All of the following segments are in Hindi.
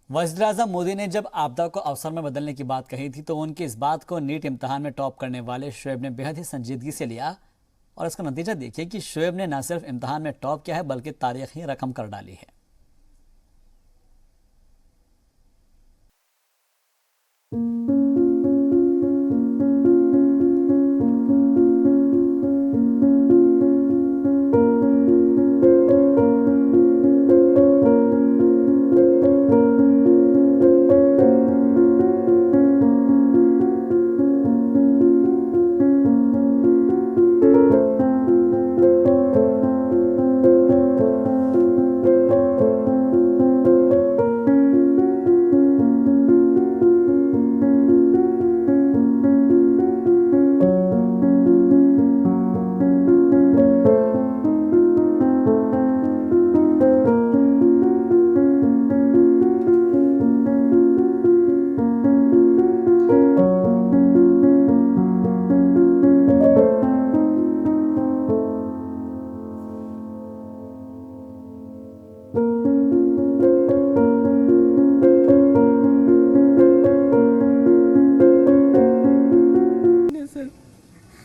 वज़ीर-ए-आज़म मोदी ने जब आपदा को अवसर में बदलने की बात कही थी तो उनकी इस बात को नीट इम्तिहान में टॉप करने वाले शुएब ने बेहद ही संजीदगी से लिया। और इसका नतीजा देखिए कि शुएब ने न सिर्फ इम्तिहान में टॉप किया है बल्कि तारीख ही रकम कर डाली है।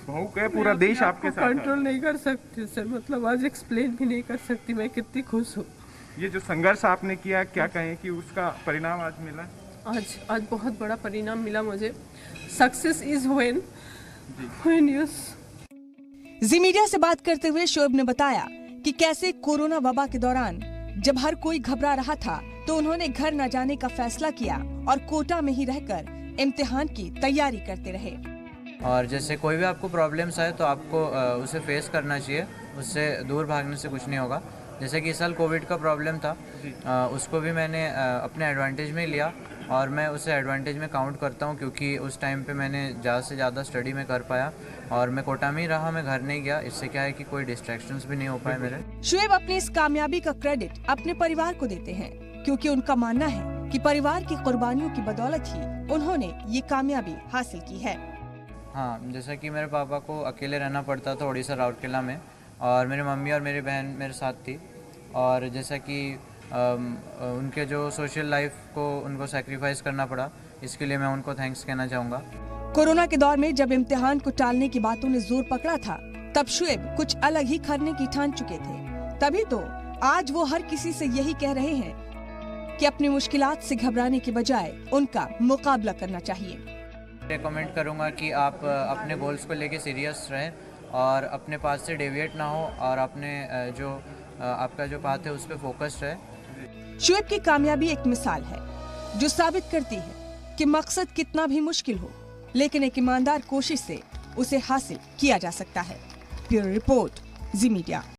भावुक है पूरा देश आपके साथ है। कंट्रोल नहीं कर सकती सर, मतलब आज एक्सप्लेन भी नहीं कर सकती मैं कितनी खुश हूँ। ये जो संघर्ष आपने किया, क्या कहें कि उसका परिणाम आज मिला? आज बहुत बड़ा परिणाम मिला मुझे। Success is when you. Zee media से बात करते हुए शोएब ने बताया कि कैसे कोरोना वबा के दौरान जब हर कोई घबरा रहा था तो उन्होंने घर न जाने का फैसला किया और कोटा में ही रहकर इम्तिहान की तैयारी करते रहे। और जैसे कोई भी आपको प्रॉब्लम्स आए तो आपको उसे फेस करना चाहिए, उससे दूर भागने से कुछ नहीं होगा। जैसे कि इस साल कोविड का प्रॉब्लम था, उसको भी मैंने अपने एडवांटेज में लिया और मैं उसे एडवांटेज में काउंट करता हूँ, क्योंकि उस टाइम पे मैंने ज़्यादा से ज़्यादा स्टडी में कर पाया और मैं कोटा में ही रहा, मैं घर नहीं गया। इससे क्या है कि कोई डिस्ट्रैक्शंस भी नहीं हो पाए मेरे। शोएब अपनी इस कामयाबी का क्रेडिट अपने परिवार को देते हैं, क्योंकि उनका मानना है कि परिवार की कुर्बानियों की बदौलत ही उन्होंने ये कामयाबी हासिल की है। हाँ, जैसा कि मेरे पापा को अकेले रहना पड़ता था उड़ीसा राउरकेला में, और मेरी मम्मी और मेरी बहन मेरे साथ थी। और जैसा कि उनके जो सोशल लाइफ को उनको सैक्रिफाइस करना पड़ा, इसके लिए मैं उनको थैंक्स कहना चाहूँगा। कोरोना के दौर में जब इम्तिहान को टालने की बातों ने जोर पकड़ा था तब शोएब कुछ अलग ही करने की ठान चुके थे। तभी तो आज वो हर किसी से यही कह रहे हैं कि अपनी मुश्किलात से घबराने के बजाय उनका मुकाबला करना चाहिए। रेकमेंड करूँगा कि आप अपने गोल्स को लेके सीरियस रहें और अपने पास से डेविएट ना हो और अपने जो आपका जो पाथ है उस पर फोकस्ड रहे। शोएब की कामयाबी एक मिसाल है जो साबित करती है कि मकसद कितना भी मुश्किल हो लेकिन एक ईमानदार कोशिश से उसे हासिल किया जा सकता है। ब्यूरो रिपोर्ट, जी मीडिया।